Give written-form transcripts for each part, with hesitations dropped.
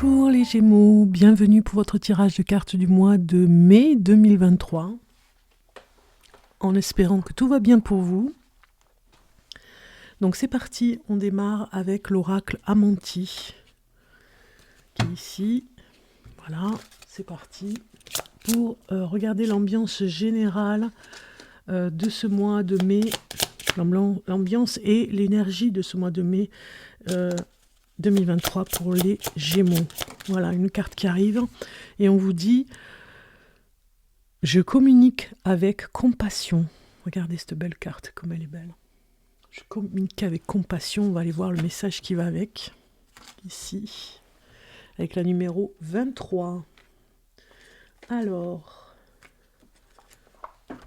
Bonjour les Gémeaux, bienvenue pour votre tirage de cartes du mois de mai 2023. En espérant que tout va bien pour vous. Donc c'est parti, on démarre avec l'oracle Amanti, qui est ici. Voilà, c'est parti pour regarder l'ambiance générale de ce mois de mai, l'ambiance et l'énergie de ce mois de mai 2023 pour les Gémeaux. Voilà, une carte qui arrive et on vous dit « Je communique avec compassion ». Regardez cette belle carte, comme elle est belle. Je communique avec compassion, on va aller voir le message qui va avec, ici, avec la numéro 23. Alors,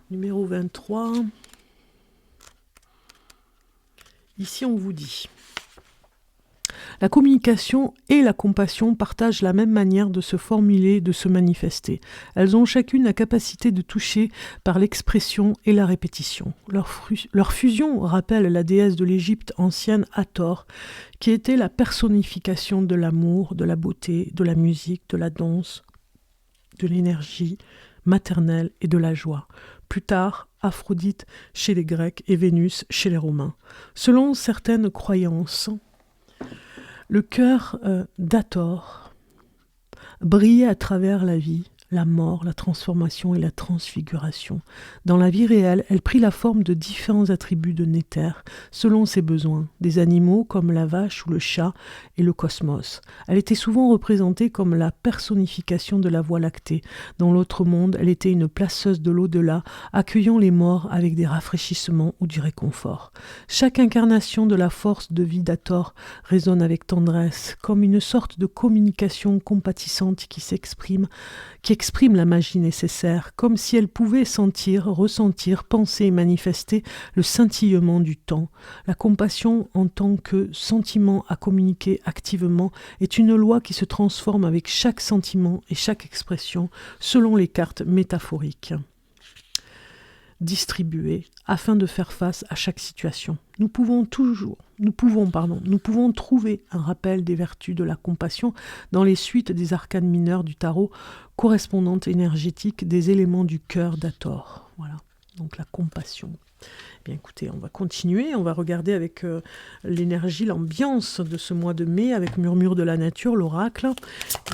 numéro 23, ici on vous dit « La communication et la compassion partagent la même manière de se formuler, de se manifester. Elles ont chacune la capacité de toucher par l'expression et la répétition. Leur fusion rappelle la déesse de l'Égypte ancienne Hathor, qui était la personnification de l'amour, de la beauté, de la musique, de la danse, de l'énergie maternelle et de la joie. Plus tard, Aphrodite chez les Grecs et Vénus chez les Romains. Selon certaines croyances, le cœur d'Hathor brillait à travers la vie, la mort, la transformation et la transfiguration. Dans la vie réelle, elle prit la forme de différents attributs de Néter, selon ses besoins, des animaux comme la vache ou le chat et le cosmos. Elle était souvent représentée comme la personnification de la Voie lactée. Dans l'autre monde, elle était une placeuse de l'au-delà, accueillant les morts avec des rafraîchissements ou du réconfort. Chaque incarnation de la force de vie d'Hathor résonne avec tendresse, comme une sorte de communication compatissante qui exprime la magie nécessaire, comme si elle pouvait sentir, ressentir, penser et manifester le scintillement du temps. La compassion en tant que sentiment à communiquer activement est une loi qui se transforme avec chaque sentiment et chaque expression selon les cartes métaphoriques distribuées afin de faire face à chaque situation. Nous pouvons trouver un rappel des vertus de la compassion dans les suites des arcanes mineures du tarot, correspondantes énergétiques des éléments du cœur d'Hathor. Voilà, donc la compassion. Bien écoutez, on va continuer, on va regarder avec l'énergie, l'ambiance de ce mois de mai, avec Murmure de la nature, l'oracle.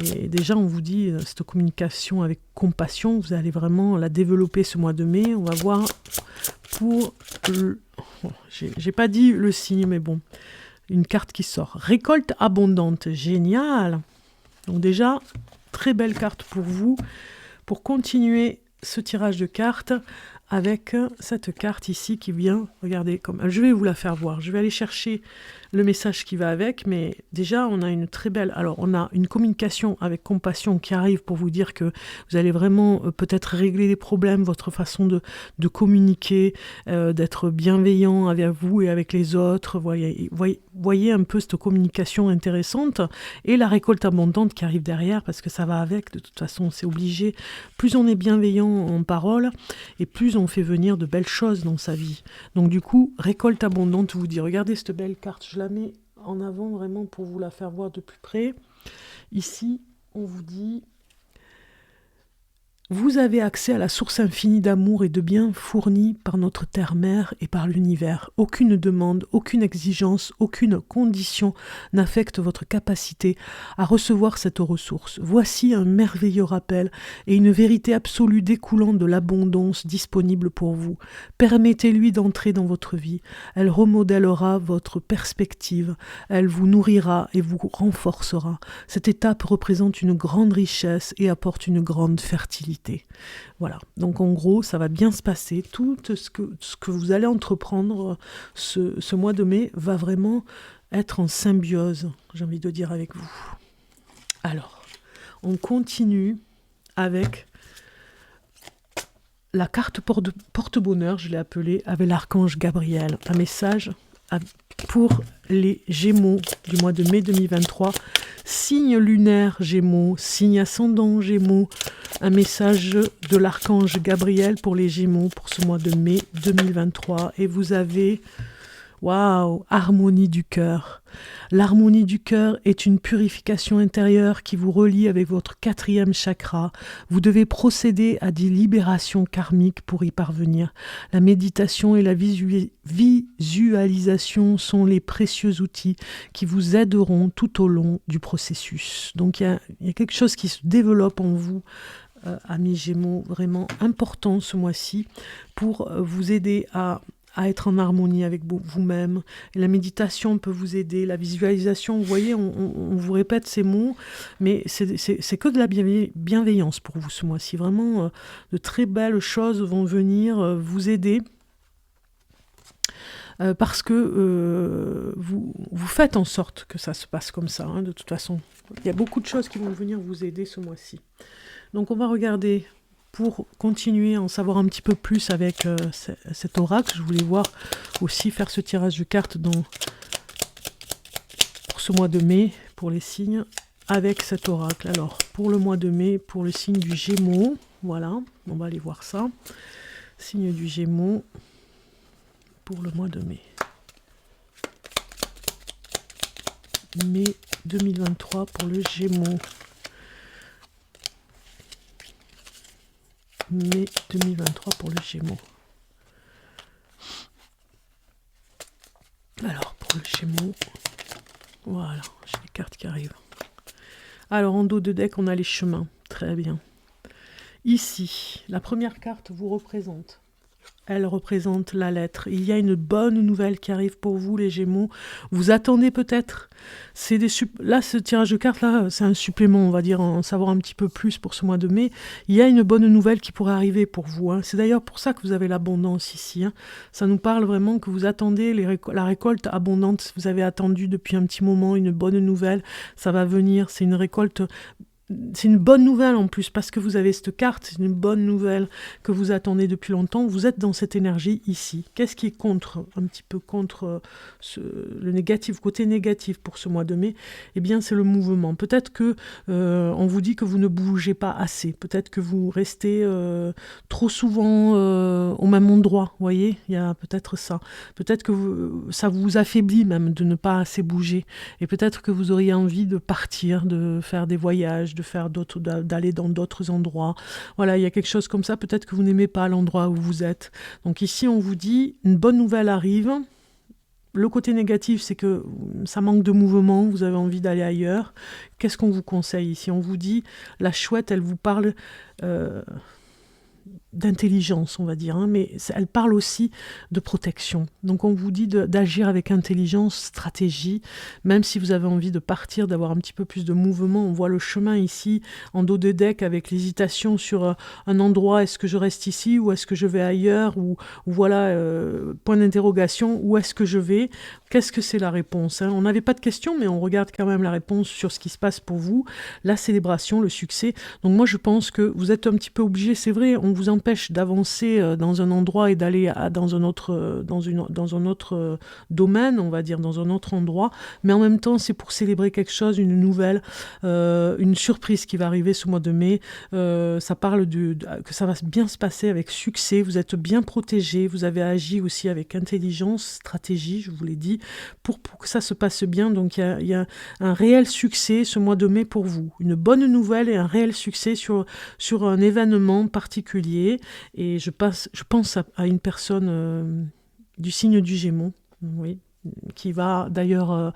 Et déjà, on vous dit, cette communication avec compassion, vous allez vraiment la développer ce mois de mai. On va voir pour... j'ai pas dit le signe, mais bon, une carte qui sort. Récolte abondante, génial. Donc déjà, très belle carte pour vous, pour continuer ce tirage de cartes avec cette carte ici qui vient, regardez, je vais vous la faire voir, je vais aller chercher le message qui va avec, mais déjà on a une très belle, alors on a une communication avec compassion qui arrive pour vous dire que vous allez vraiment peut-être régler les problèmes, votre façon de communiquer, d'être bienveillant avec vous et avec les autres, voyez un peu cette communication intéressante, et la récolte abondante qui arrive derrière, parce que ça va avec, de toute façon c'est obligé, plus on est bienveillant en parole, et plus on fait venir de belles choses dans sa vie. Donc du coup, récolte abondante vous dit, regardez cette belle carte, je la mets en avant vraiment pour vous la faire voir de plus près. Ici, on vous dit... Vous avez accès à la source infinie d'amour et de bien fournie par notre terre-mère et par l'univers. Aucune demande, aucune exigence, aucune condition n'affecte votre capacité à recevoir cette ressource. Voici un merveilleux rappel et une vérité absolue découlant de l'abondance disponible pour vous. Permettez-lui d'entrer dans votre vie. Elle remodèlera votre perspective. Elle vous nourrira et vous renforcera. Cette étape représente une grande richesse et apporte une grande fertilité. Voilà, donc en gros, ça va bien se passer. Tout ce que vous allez entreprendre ce mois de mai va vraiment être en symbiose, j'ai envie de dire, avec vous. Alors, on continue avec la carte porte-bonheur, je l'ai appelée, avec l'archange Gabriel. Un message pour les Gémeaux du mois de mai 2023. Signe lunaire Gémeaux, signe ascendant Gémeaux, un message de l'archange Gabriel pour les Gémeaux pour ce mois de mai 2023. Et vous avez Waouh, harmonie du cœur. L'harmonie du cœur est une purification intérieure qui vous relie avec votre 4e chakra. Vous devez procéder à des libérations karmiques pour y parvenir. La méditation et la visualisation sont les précieux outils qui vous aideront tout au long du processus. Donc il y a quelque chose qui se développe en vous, amis Gémeaux, vraiment important ce mois-ci pour vous aider à être en harmonie avec vous-même. Et la méditation peut vous aider, la visualisation, vous voyez, on vous répète ces mots, mais c'est que de la bienveillance pour vous ce mois-ci. Vraiment, de très belles choses vont venir vous aider. Parce que vous faites en sorte que ça se passe comme ça, hein, de toute façon. Il y a beaucoup de choses qui vont venir vous aider ce mois-ci. Donc on va regarder, pour continuer à en savoir un petit peu plus avec cet oracle. Je voulais voir aussi faire ce tirage de cartes pour ce mois de mai, pour les signes, avec cet oracle. Alors, pour le mois de mai, pour le signe du Gémeaux, voilà, on va aller voir ça. Signe du Gémeaux, pour le mois de mai. Mai 2023 pour le Gémeaux. Mai 2023 pour le Gémeaux. Alors, pour le Gémeaux, voilà, j'ai les cartes qui arrivent. Alors, en dos de deck, on a les chemins. Très bien. Ici, la première carte vous représente. Elle représente la lettre. Il y a une bonne nouvelle qui arrive pour vous, les Gémeaux. Vous attendez peut-être. Là, ce tirage de cartes, là, c'est un supplément, on va dire, en savoir un petit peu plus pour ce mois de mai. Il y a une bonne nouvelle qui pourrait arriver pour vous. Hein. C'est d'ailleurs pour ça que vous avez l'abondance ici. Hein. Ça nous parle vraiment que vous attendez la récolte abondante. Vous avez attendu depuis un petit moment une bonne nouvelle. Ça va venir. C'est une récolte... C'est une bonne nouvelle en plus, parce que vous avez cette carte, c'est une bonne nouvelle que vous attendez depuis longtemps. Vous êtes dans cette énergie ici. Qu'est-ce qui est un petit peu contre le négatif, côté négatif pour ce mois de mai? Eh bien, c'est le mouvement. Peut-être que on vous dit que vous ne bougez pas assez. Peut-être que vous restez trop souvent au même endroit. Vous voyez, il y a peut-être ça. Peut-être que ça vous affaiblit même de ne pas assez bouger. Et peut-être que vous auriez envie de partir, de faire des voyages, d'aller dans d'autres endroits. Voilà, il y a quelque chose comme ça. Peut-être que vous n'aimez pas l'endroit où vous êtes. Donc ici, on vous dit, une bonne nouvelle arrive. Le côté négatif, c'est que ça manque de mouvement, vous avez envie d'aller ailleurs. Qu'est-ce qu'on vous conseille ici? On vous dit, la chouette, elle vous parle... d'intelligence, on va dire, hein, mais elle parle aussi de protection. Donc on vous dit d'agir avec intelligence, stratégie, même si vous avez envie de partir, d'avoir un petit peu plus de mouvement. On voit le chemin ici, en dos de deck, avec l'hésitation sur un endroit, est-ce que je reste ici, ou est-ce que je vais ailleurs, ou voilà, point d'interrogation, où est-ce que je vais? Qu'est-ce que c'est la réponse, hein? On n'avait pas de question, mais on regarde quand même la réponse sur ce qui se passe pour vous, la célébration, le succès. Donc moi je pense que vous êtes un petit peu obligé, c'est vrai, on vous empêche d'avancer dans un endroit et d'aller dans un autre domaine, on va dire, dans un autre endroit, mais en même temps c'est pour célébrer quelque chose, une nouvelle, une surprise qui va arriver ce mois de mai. Ça parle que ça va bien se passer avec succès, vous êtes bien protégé, vous avez agi aussi avec intelligence, stratégie, je vous l'ai dit, pour que ça se passe bien. Donc il y a un réel succès ce mois de mai pour vous, une bonne nouvelle et un réel succès sur un événement particulier. Et je pense à une personne du signe du Gémeaux, oui, qui va d'ailleurs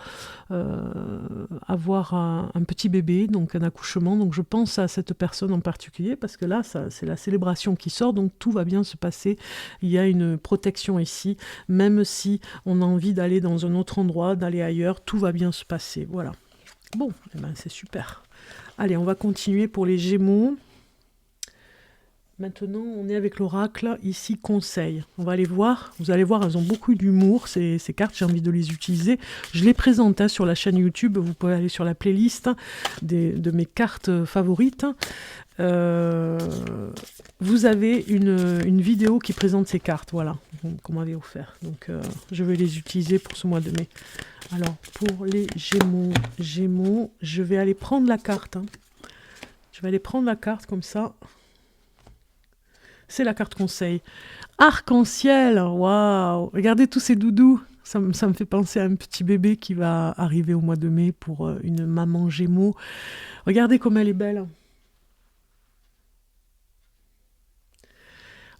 avoir un petit bébé, donc un accouchement. Donc je pense à cette personne en particulier, parce que là, c'est la célébration qui sort, donc tout va bien se passer. Il y a une protection ici, même si on a envie d'aller dans un autre endroit, d'aller ailleurs, tout va bien se passer. Voilà. Bon, eh ben, c'est super. Allez, on va continuer pour les Gémeaux. Maintenant, on est avec l'oracle, ici, conseil. On va aller voir. Vous allez voir, elles ont beaucoup d'humour, ces cartes, j'ai envie de les utiliser. Je les présente sur la chaîne YouTube, vous pouvez aller sur la playlist de mes cartes favorites. Vous avez une vidéo qui présente ces cartes, voilà, qu'on m'avait offert. Donc, je vais les utiliser pour ce mois de mai. Alors, pour les Gémeaux, je vais aller prendre la carte. Hein. Je vais aller prendre la carte comme ça. C'est la carte conseil. Arc-en-ciel, waouh! Regardez tous ces doudous. Ça me fait penser à un petit bébé qui va arriver au mois de mai pour une maman Gémeaux. Regardez comme elle est belle.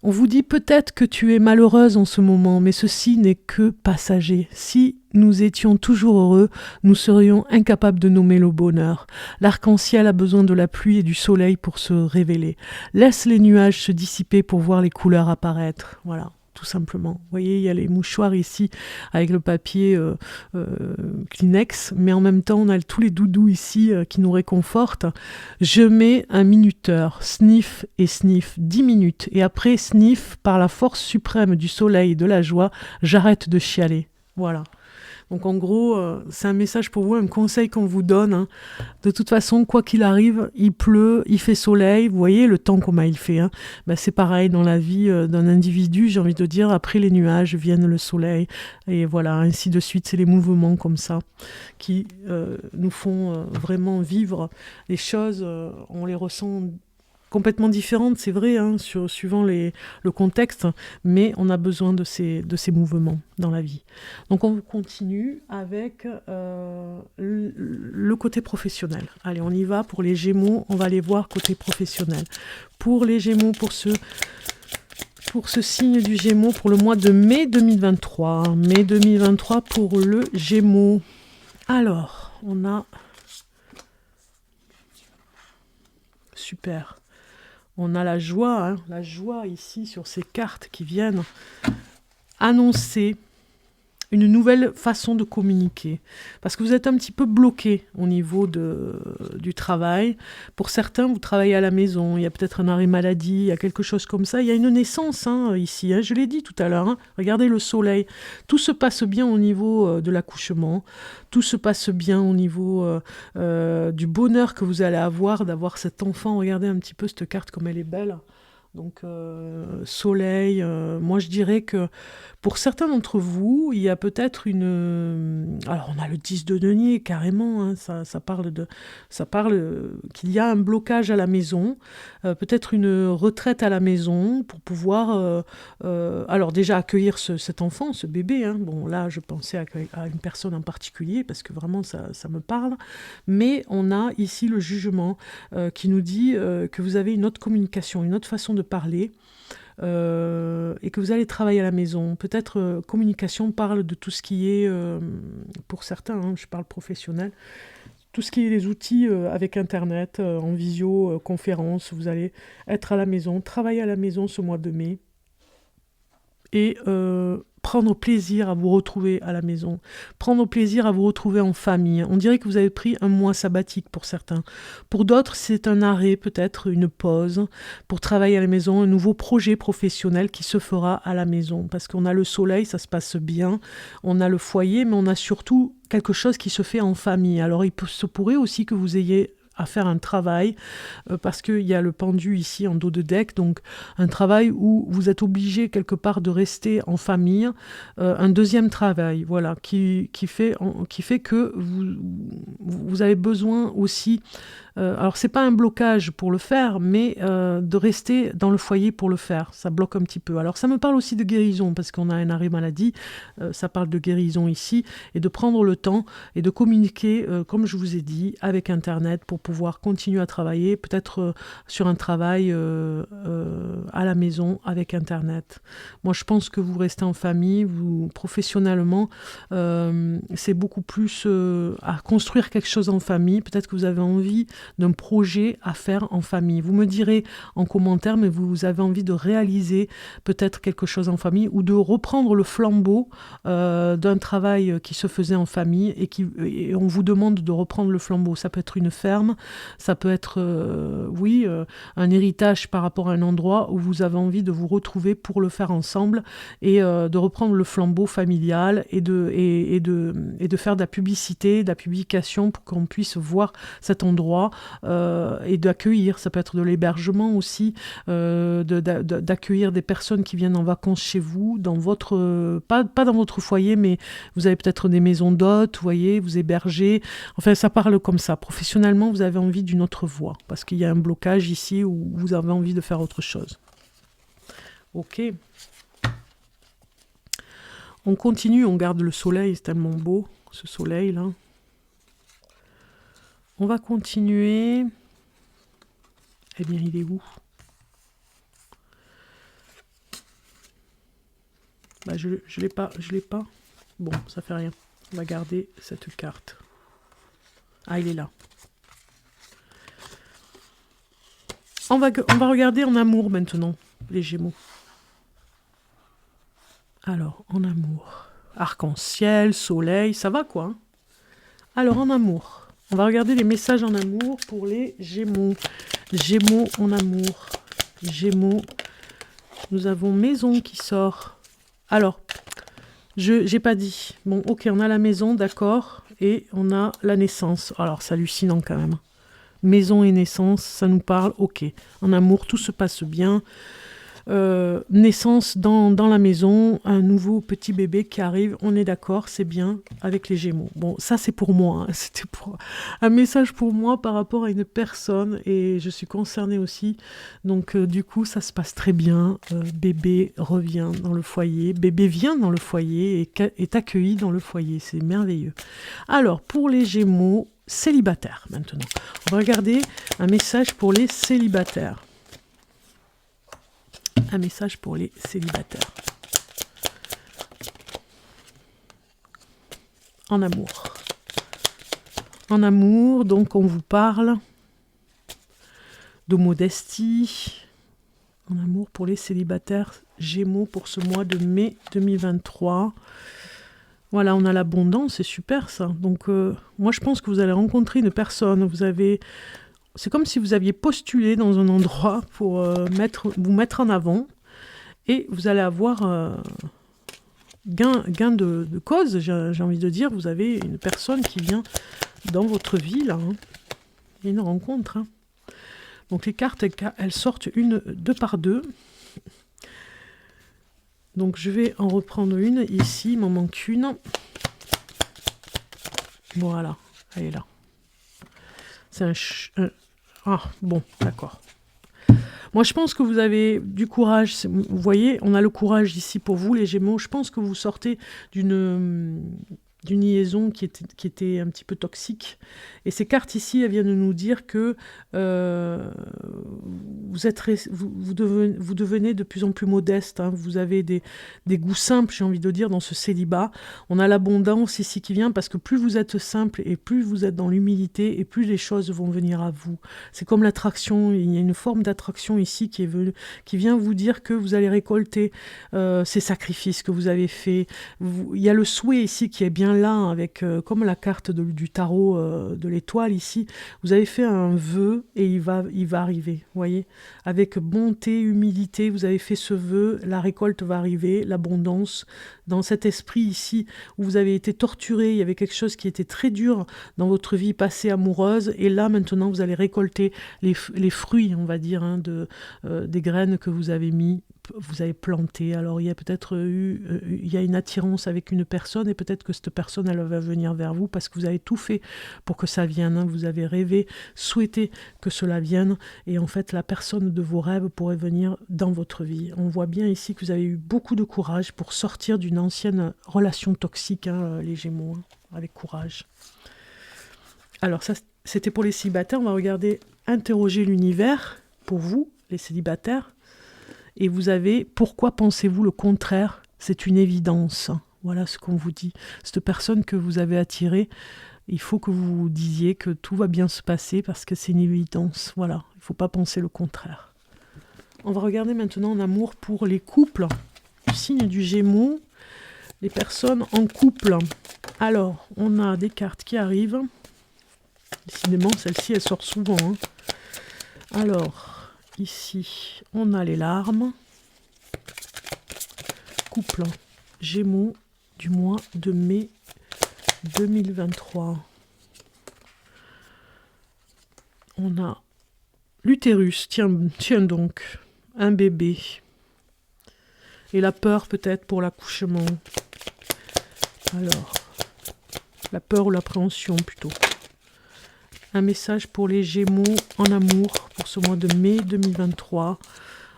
On vous dit peut-être que tu es malheureuse en ce moment, mais ceci n'est que passager. Si nous étions toujours heureux, nous serions incapables de nommer le bonheur. L'arc-en-ciel a besoin de la pluie et du soleil pour se révéler. Laisse les nuages se dissiper pour voir les couleurs apparaître. Voilà. Tout simplement. Vous voyez, il y a les mouchoirs ici avec le papier Kleenex, mais en même temps, on a tous les doudous ici qui nous réconfortent. Je mets un minuteur, sniff et sniff, 10 minutes. Et après, sniff, par la force suprême du soleil et de la joie, j'arrête de chialer. Voilà. Donc en gros, c'est un message pour vous, un conseil qu'on vous donne. Hein. De toute façon, quoi qu'il arrive, il pleut, il fait soleil. Vous voyez le temps comment il fait. Hein. Ben, c'est pareil dans la vie d'un individu, j'ai envie de dire. Après les nuages viennent le soleil. Et voilà, ainsi de suite. C'est les mouvements comme ça qui nous font vraiment vivre les choses. On les ressent complètement différentes, c'est vrai, hein, suivant le contexte, mais on a besoin de ces mouvements dans la vie. Donc on continue avec le côté professionnel. Allez, on y va pour les Gémeaux, on va aller voir côté professionnel. Pour les Gémeaux, pour ce signe du Gémeaux, pour le mois de mai 2023. Mai 2023 pour le Gémeaux. Alors, on a... Super. On a la joie ici sur ces cartes qui viennent annoncer une nouvelle façon de communiquer. Parce que vous êtes un petit peu bloqué au niveau du travail. Pour certains, vous travaillez à la maison, il y a peut-être un arrêt maladie, il y a quelque chose comme ça. Il y a une naissance ici, je l'ai dit tout à l'heure. Regardez le soleil. Tout se passe bien au niveau de l'accouchement. Tout se passe bien au niveau du bonheur que vous allez avoir d'avoir cet enfant. Regardez un petit peu cette carte comme elle est belle. Donc soleil, moi je dirais que pour certains d'entre vous, il y a peut-être une... Alors on a le 10 de denier carrément, hein, ça parle qu'il y a un blocage à la maison, peut-être une retraite à la maison pour pouvoir alors déjà accueillir cet enfant, ce bébé. Hein. Bon là je pensais à une personne en particulier parce que vraiment ça me parle, mais on a ici le jugement qui nous dit que vous avez une autre communication, une autre façon de parler et que vous allez travailler à la maison. Peut-être communication parle de tout ce qui est, pour certains, hein, je parle professionnel, tout ce qui est les outils avec Internet, en visio, conférence, vous allez être à la maison, travailler à la maison ce mois de mai et prendre plaisir à vous retrouver à la maison, prendre plaisir à vous retrouver en famille. On dirait que vous avez pris un mois sabbatique pour certains. Pour d'autres, c'est un arrêt, peut-être une pause pour travailler à la maison, un nouveau projet professionnel qui se fera à la maison. Parce qu'on a le soleil, ça se passe bien, on a le foyer, mais on a surtout quelque chose qui se fait en famille. Alors il se pourrait aussi que vous ayez à faire un travail, parce qu'il y a le pendu ici en dos de deck, donc un travail où vous êtes obligé quelque part de rester en famille, un deuxième travail, voilà, qui fait que vous avez besoin aussi, alors c'est pas un blocage pour le faire, mais de rester dans le foyer pour le faire, ça bloque un petit peu. Alors ça me parle aussi de guérison, parce qu'on a un arrêt maladie, ça parle de guérison ici, et de prendre le temps et de communiquer, comme je vous ai dit, avec Internet pour pouvoir continuer à travailler, peut-être sur un travail à la maison avec Internet. Moi, je pense que vous restez en famille, vous professionnellement, c'est beaucoup plus à construire quelque chose en famille. Peut-être que vous avez envie d'un projet à faire en famille. Vous me direz en commentaire, mais vous avez envie de réaliser peut-être quelque chose en famille ou de reprendre le flambeau d'un travail qui se faisait en famille et on vous demande de reprendre le flambeau. Ça peut être une ferme, ça peut être, un héritage par rapport à un endroit où vous avez envie de vous retrouver pour le faire ensemble et de reprendre le flambeau familial et de faire de la publicité, de la publication pour qu'on puisse voir cet endroit et d'accueillir. Ça peut être de l'hébergement aussi, d'accueillir des personnes qui viennent en vacances chez vous, dans votre, pas dans votre foyer, mais vous avez peut-être des maisons d'hôtes, vous voyez, vous hébergez. Enfin, ça parle comme ça. Professionnellement, vous avez envie d'une autre voie, parce qu'il y a un blocage ici où vous avez envie de faire autre chose. Ok. On continue, on garde le soleil, c'est tellement beau, ce soleil-là. On va continuer. Eh bien, il est où? Bah, je l'ai pas, Bon, ça fait rien. On va garder cette carte. Ah, il est là. On va regarder en amour maintenant, les Gémeaux. Alors, en amour. Arc-en-ciel, soleil, ça va quoi? Alors, en amour. On va regarder les messages en amour pour les Gémeaux. Gémeaux en amour. Gémeaux. Nous avons maison qui sort. Alors, j'ai pas dit. Bon, ok, on a la maison, d'accord. Et on a la naissance. Alors, c'est hallucinant quand même. Maison et naissance, ça nous parle, ok. En amour, tout se passe bien. Naissance dans la maison, un nouveau petit bébé qui arrive, on est d'accord, c'est bien avec les Gémeaux. Bon, ça c'est pour moi, hein. C'était un message pour moi par rapport à une personne et je suis concernée aussi. Donc du coup, ça se passe très bien. Bébé revient dans le foyer, bébé vient dans le foyer et est accueilli dans le foyer, c'est merveilleux. Alors, pour les Gémeaux, célibataires maintenant. On va regarder un message pour les célibataires. Un message pour les célibataires. En amour. En amour, donc on vous parle de modestie. En amour pour les célibataires Gémeaux pour ce mois de mai 2023. Voilà, on a l'abondance, c'est super ça. Donc moi je pense que vous allez rencontrer une personne, c'est comme si vous aviez postulé dans un endroit pour vous mettre en avant et vous allez avoir gain de cause, j'ai envie de dire. Vous avez une personne qui vient dans votre vie, là. Hein. Il y a une rencontre. Hein. Donc les cartes, elles sortent deux par deux. Donc je vais en reprendre une ici, il m'en manque une. Voilà, elle est là. C'est Ah, bon, d'accord. Moi, je pense que vous avez du courage. Vous voyez, on a le courage ici pour vous, les Gémeaux. Je pense que vous sortez d'une liaison qui était un petit peu toxique. Et ces cartes ici, elles viennent de nous dire que vous devenez de plus en plus modeste. Hein. Vous avez des goûts simples, j'ai envie de dire, dans ce célibat. On a l'abondance ici qui vient parce que plus vous êtes simple et plus vous êtes dans l'humilité et plus les choses vont venir à vous. C'est comme l'attraction. Il y a une forme d'attraction ici qui vient vous dire que vous allez récolter ces sacrifices que vous avez faits. Il y a le souhait ici qui est bien là, avec comme la carte du tarot de l'étoile ici, vous avez fait un vœu et il va arriver, voyez, avec bonté, humilité, vous avez fait ce vœu, la récolte va arriver, l'abondance, dans cet esprit ici, où vous avez été torturé, il y avait quelque chose qui était très dur dans votre vie passée amoureuse, et là maintenant vous allez récolter les fruits, on va dire, hein, des graines que vous avez vous avez planté. Alors il y a peut-être il y a une attirance avec une personne et peut-être que cette personne elle va venir vers vous parce que vous avez tout fait pour que ça vienne, hein. Vous avez rêvé, souhaité que cela vienne et en fait la personne de vos rêves pourrait venir dans votre vie. On voit bien ici que vous avez eu beaucoup de courage pour sortir d'une ancienne relation toxique, hein, les Gémeaux, hein, avec courage. Alors ça c'était pour les célibataires. On va regarder interroger l'univers pour vous les célibataires. Et vous avez, pourquoi pensez-vous le contraire? C'est une évidence. Voilà ce qu'on vous dit. Cette personne que vous avez attirée, il faut que vous vous disiez que tout va bien se passer parce que c'est une évidence. Voilà, il ne faut pas penser le contraire. On va regarder maintenant en amour pour les couples. Le signe du Gémeaux, les personnes en couple. Alors, on a des cartes qui arrivent. Décidément, celle-ci, elle sort souvent. Hein. Alors... Ici, on a les larmes. Couple Gémeaux du mois de mai 2023. On a l'utérus, tiens donc, un bébé. Et la peur peut-être pour l'accouchement. Alors, la peur ou l'appréhension plutôt. Un message pour les Gémeaux en amour pour ce mois de mai 2023.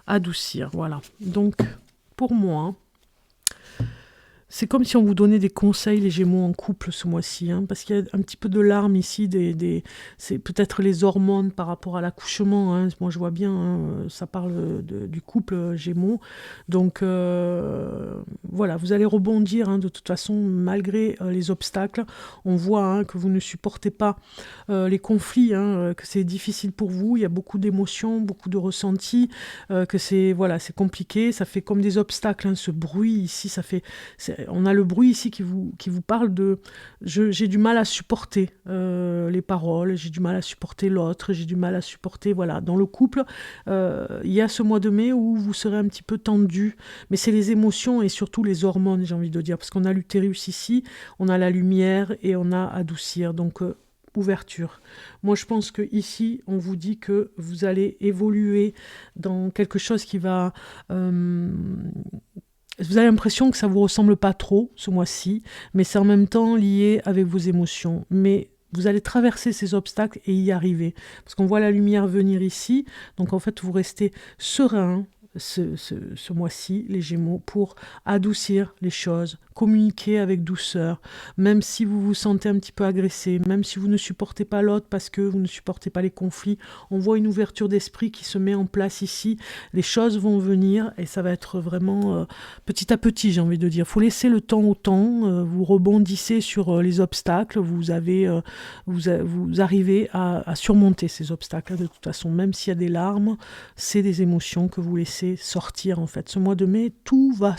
Adoucir, voilà. Donc, pour moi, C'est comme si on vous donnait des conseils, les Gémeaux, en couple ce mois-ci, hein, parce qu'il y a un petit peu de larmes ici, c'est peut-être les hormones par rapport à l'accouchement, hein. Moi je vois bien, hein, ça parle du couple Gémeaux. Donc voilà, vous allez rebondir, hein, de toute façon, malgré les obstacles. On voit, hein, que vous ne supportez pas les conflits, hein, que c'est difficile pour vous, il y a beaucoup d'émotions, beaucoup de ressentis, que c'est compliqué, ça fait comme des obstacles, hein, ce bruit ici, on a le bruit ici qui vous parle de j'ai du mal à supporter les paroles, j'ai du mal à supporter l'autre, j'ai du mal à supporter, voilà. Dans le couple, il y a ce mois de mai où vous serez un petit peu tendu, mais c'est les émotions et surtout les hormones, j'ai envie de dire, parce qu'on a l'utérus ici, on a la lumière et on a adoucir, donc ouverture. Moi, je pense que ici, on vous dit que vous allez évoluer dans quelque chose qui va... vous avez l'impression que ça ne vous ressemble pas trop ce mois-ci, mais c'est en même temps lié avec vos émotions. Mais vous allez traverser ces obstacles et y arriver. Parce qu'on voit la lumière venir ici, donc en fait, vous restez serein ce mois-ci, les Gémeaux, pour adoucir les choses, communiquer avec douceur, même si vous vous sentez un petit peu agressé, même si vous ne supportez pas l'autre parce que vous ne supportez pas les conflits. On voit une ouverture d'esprit qui se met en place ici. Les choses vont venir et ça va être vraiment petit à petit, j'ai envie de dire. Il faut laisser le temps au temps. Vous rebondissez sur les obstacles. Vous arrivez à surmonter ces obstacles. De toute façon, même s'il y a des larmes, c'est des émotions que vous laissez sortir en fait. Ce mois de mai, tout va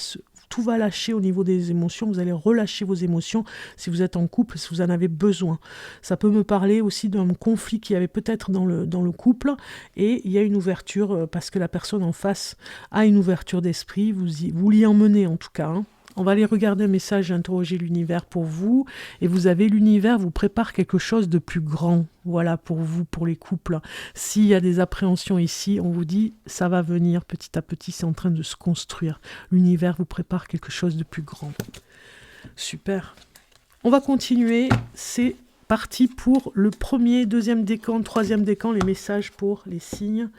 lâcher au niveau des émotions. Vous allez relâcher vos émotions si vous êtes en couple, si vous en avez besoin. Ça peut me parler aussi d'un conflit qu'il y avait peut-être dans le couple et il y a une ouverture parce que la personne en face a une ouverture d'esprit. Vous l'y emmenez en tout cas, hein. On va aller regarder un message, interroger l'univers pour vous. Et vous avez l'univers vous prépare quelque chose de plus grand. Voilà pour vous, pour les couples. S'il y a des appréhensions ici, on vous dit ça va venir petit à petit, c'est en train de se construire. L'univers vous prépare quelque chose de plus grand. Super. On va continuer. C'est parti pour le premier, deuxième décan, troisième décan, les messages pour les signes.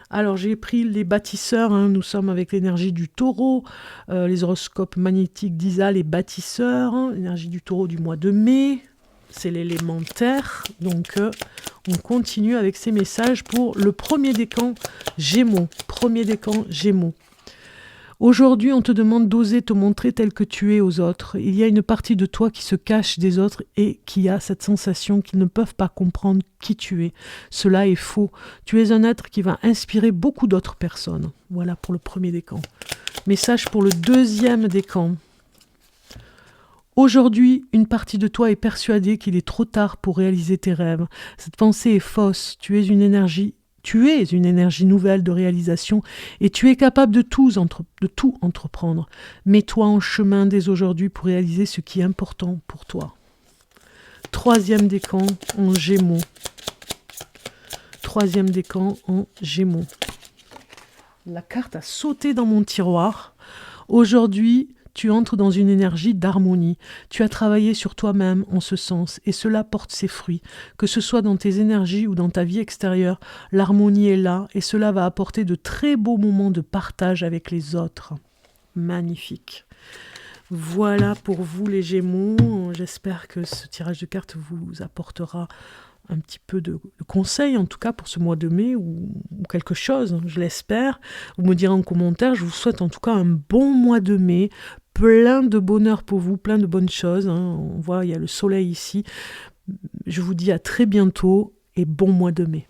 Alors j'ai pris les bâtisseurs, hein, nous sommes avec l'énergie du taureau, les horoscopes magnétiques d'Isa, les bâtisseurs, hein, l'énergie du taureau du mois de mai, c'est l'élémentaire, donc on continue avec ces messages pour le premier décan Gémeaux, Aujourd'hui, on te demande d'oser te montrer tel que tu es aux autres. Il y a une partie de toi qui se cache des autres et qui a cette sensation qu'ils ne peuvent pas comprendre qui tu es. Cela est faux. Tu es un être qui va inspirer beaucoup d'autres personnes. Voilà pour le premier décan. Message pour le deuxième décan. Aujourd'hui, une partie de toi est persuadée qu'il est trop tard pour réaliser tes rêves. Cette pensée est fausse. Tu es une énergie nouvelle de réalisation et tu es capable de tout entreprendre. Mets-toi en chemin dès aujourd'hui pour réaliser ce qui est important pour toi. Troisième décan en Gémeaux. La carte a sauté dans mon tiroir. Aujourd'hui, tu entres dans une énergie d'harmonie. Tu as travaillé sur toi-même en ce sens et cela porte ses fruits. Que ce soit dans tes énergies ou dans ta vie extérieure, l'harmonie est là et cela va apporter de très beaux moments de partage avec les autres. Magnifique. Voilà pour vous les Gémeaux. J'espère que ce tirage de cartes vous apportera un petit peu de conseils, en tout cas pour ce mois de mai, ou quelque chose, je l'espère. Vous me direz en commentaire, je vous souhaite en tout cas un bon mois de mai, plein de bonheur pour vous, plein de bonnes choses, hein. On voit, il y a le soleil ici. Je vous dis à très bientôt et bon mois de mai.